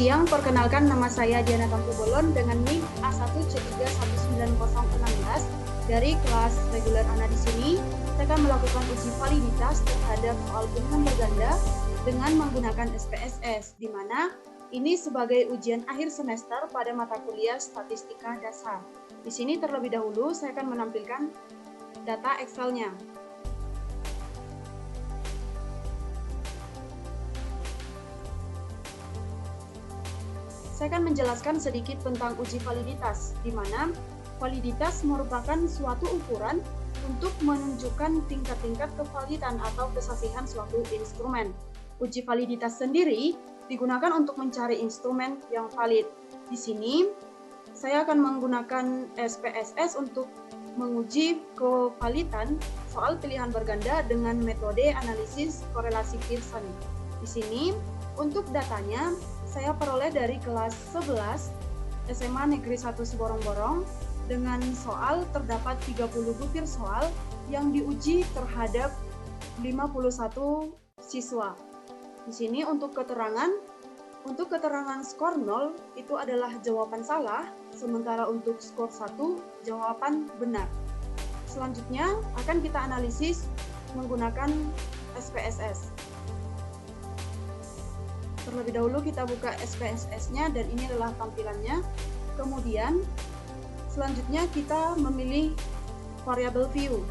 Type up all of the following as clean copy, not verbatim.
siang, perkenalkan nama saya Diana Tampubolon dengan NIM A1C31916 dari kelas reguler ANA di sini. Saya akan melakukan uji validitas terhadap soal bilangan berganda dengan menggunakan SPSS, di mana ini sebagai ujian akhir semester pada mata kuliah statistika dasar. Di sini terlebih dahulu saya akan menampilkan data Excel-nya. Saya akan menjelaskan sedikit tentang uji validitas, di mana validitas merupakan suatu ukuran untuk menunjukkan tingkat-tingkat kevalidan atau kesasihan suatu instrumen. Uji validitas sendiri digunakan untuk mencari instrumen yang valid. Di sini, saya akan menggunakan SPSS untuk menguji kevalidan soal pilihan berganda dengan metode analisis korelasi Pearson. Di sini, untuk datanya, saya peroleh dari kelas 11 SMA Negeri 1 Seborong-Borong dengan soal terdapat 30 butir soal yang diuji terhadap 51 siswa. Di sini untuk keterangan skor 0 itu adalah jawaban salah, sementara untuk skor 1 jawaban benar. Selanjutnya akan kita analisis menggunakan SPSS. Terlebih dahulu kita buka SPSS-nya dan ini adalah tampilannya. Kemudian selanjutnya kita memilih variabel view.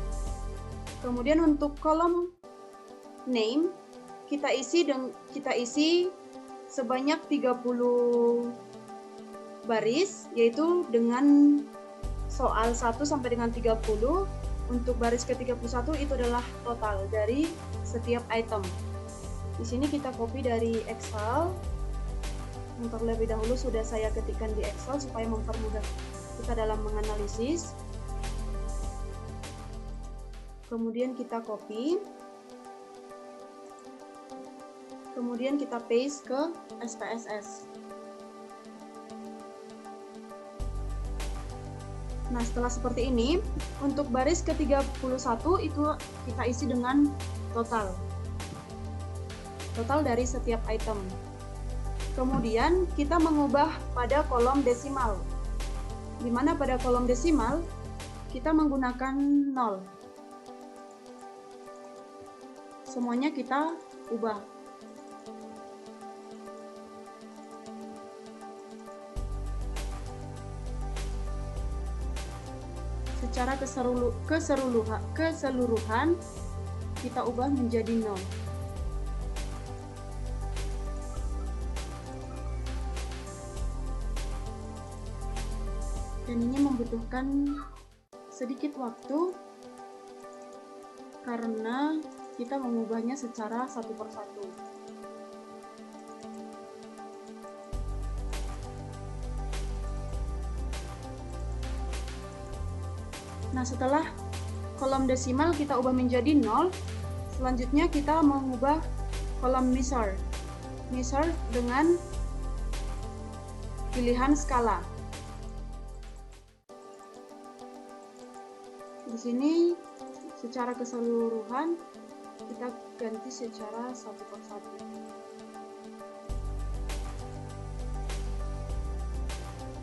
Kemudian untuk kolom name kita isi sebanyak 30 baris, yaitu dengan soal 1 sampai dengan 30. Untuk baris ke-31 itu adalah total dari setiap item. Di sini kita copy dari Excel. Yang terlebih dahulu sudah saya ketikkan di Excel supaya mempermudah kita dalam menganalisis. Kemudian kita copy. Kemudian kita paste ke SPSS. Nah, setelah seperti ini, untuk baris ke-31 itu kita isi dengan total dari setiap item. Kemudian kita mengubah pada kolom desimal, di mana pada kolom desimal kita menggunakan 0. Semuanya kita ubah. Secara keseluruhan kita ubah menjadi 0. Dan ini membutuhkan sedikit waktu karena kita mengubahnya secara satu persatu. Nah, setelah kolom desimal kita ubah menjadi 0, selanjutnya kita mengubah kolom measure dengan pilihan skala. Di sini secara keseluruhan kita ganti secara satu persatu.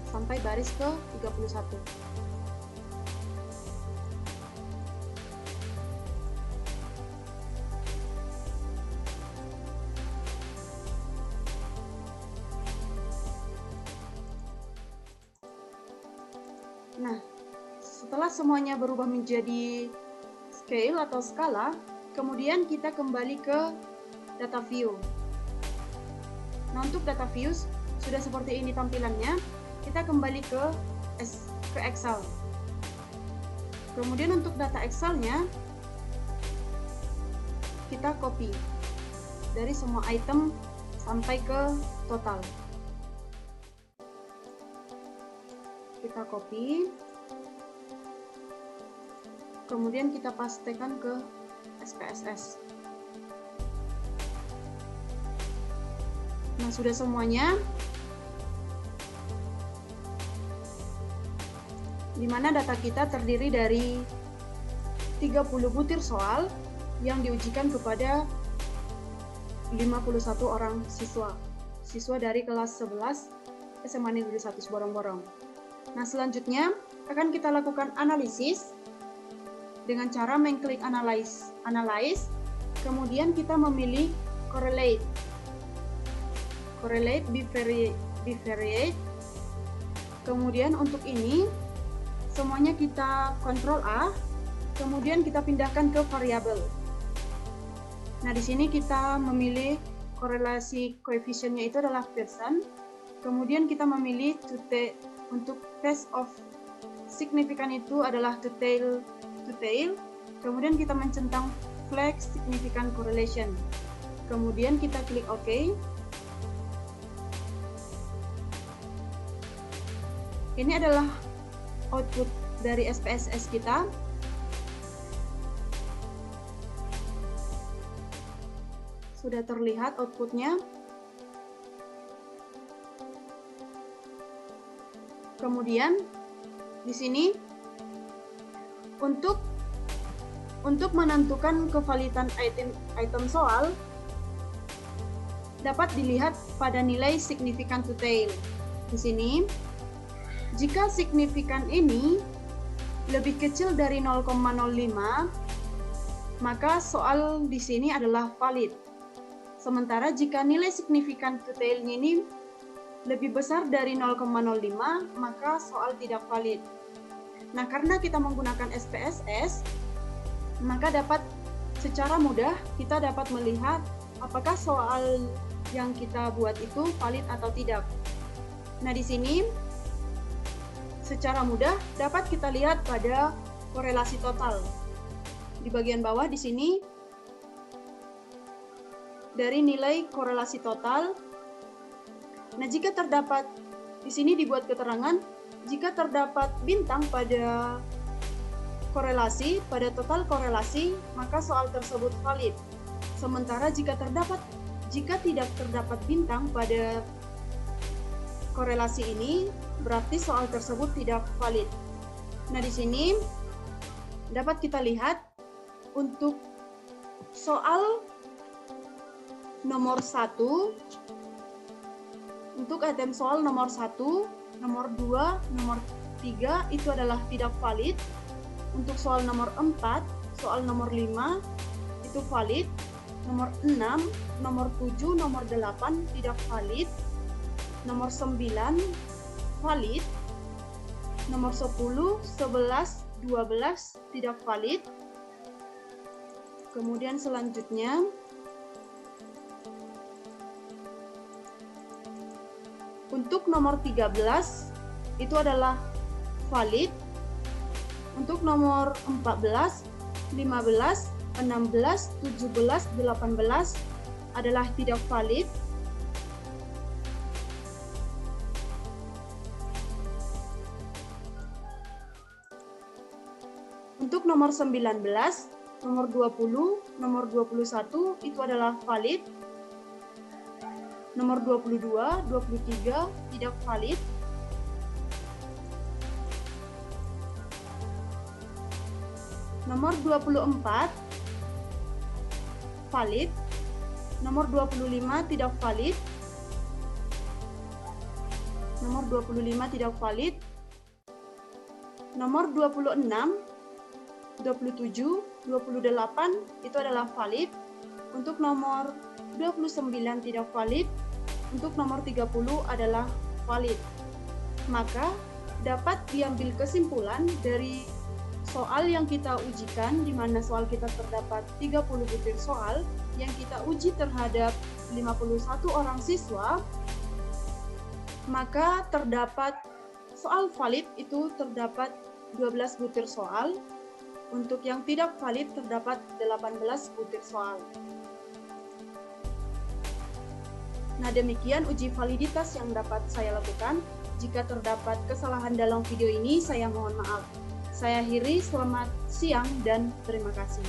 Sampai baris ke 31. Nah, setelah semuanya berubah menjadi scale atau skala, kemudian kita kembali ke data view. Nah, untuk data view sudah seperti ini tampilannya. Kita kembali ke Excel. Kemudian untuk data Excel-nya kita copy dari semua item sampai ke total. Kita copy. Kemudian kita pastekan ke SPSS. Nah, sudah semuanya. Di mana data kita terdiri dari 30 butir soal yang diujikan kepada 51 orang siswa. siswa dari kelas 11 SMA Negeri 1 Seborong-Borong. Nah, selanjutnya akan kita lakukan analisis dengan cara mengklik analyze, kemudian kita memilih correlate, bivariate. Kemudian untuk ini semuanya kita Ctrl A, kemudian kita pindahkan ke variabel. Nah, di sini kita memilih korelasi koefisiennya itu adalah persen. Kemudian kita memilih untuk test of signifikan itu adalah to tail. Kemudian kita mencentang flag significant correlation. Kemudian kita klik OK. Ini adalah output dari SPSS kita. Sudah terlihat outputnya. Kemudian di sini untuk menentukan kevalidan item soal dapat dilihat pada nilai signifikan to tail. Di sini, jika signifikan ini lebih kecil dari 0,05, maka soal di sini adalah valid. Sementara jika nilai signifikan to tail-nya ini lebih besar dari 0,05, maka soal tidak valid. Nah, karena kita menggunakan SPSS, maka secara mudah kita dapat melihat apakah soal yang kita buat itu valid atau tidak. Nah, di sini secara mudah dapat kita lihat pada korelasi total. Di bagian bawah di sini dari nilai korelasi total. Nah, jika terdapat di sini dibuat keterangan jika terdapat bintang pada total korelasi, maka soal tersebut valid. Sementara jika tidak terdapat bintang pada korelasi ini, berarti soal tersebut tidak valid. Nah, di sini dapat kita lihat untuk soal nomor 1, untuk item soal nomor 1, nomor 2, nomor 3 itu adalah tidak valid. Untuk soal nomor 4, soal nomor 5 itu valid. Nomor 6, nomor 7, nomor 8 tidak valid. Nomor 9 valid. Nomor 10, 11, 12 tidak valid. Kemudian selanjutnya untuk nomor 13 itu adalah valid. Untuk nomor 14, 15, 16, 17, 18 adalah tidak valid. Untuk nomor 19, nomor 20, nomor 21 itu adalah valid. Nomor 22, 23 tidak valid. Nomor 24 valid. Nomor 25 tidak valid. Nomor 25 tidak valid. Nomor 26, 27, 28 itu adalah valid. Untuk nomor 29 tidak valid. Untuk nomor 30 adalah valid. Maka dapat diambil kesimpulan dari soal yang kita ujikan, di mana soal kita terdapat 30 butir soal yang kita uji terhadap 51 orang siswa, maka terdapat soal valid itu terdapat 12 butir soal. Untuk yang tidak valid terdapat 18 butir soal. Nah, demikian uji validitas yang dapat saya lakukan. Jika terdapat kesalahan dalam video ini, saya mohon maaf. Saya akhiri, selamat siang dan terima kasih.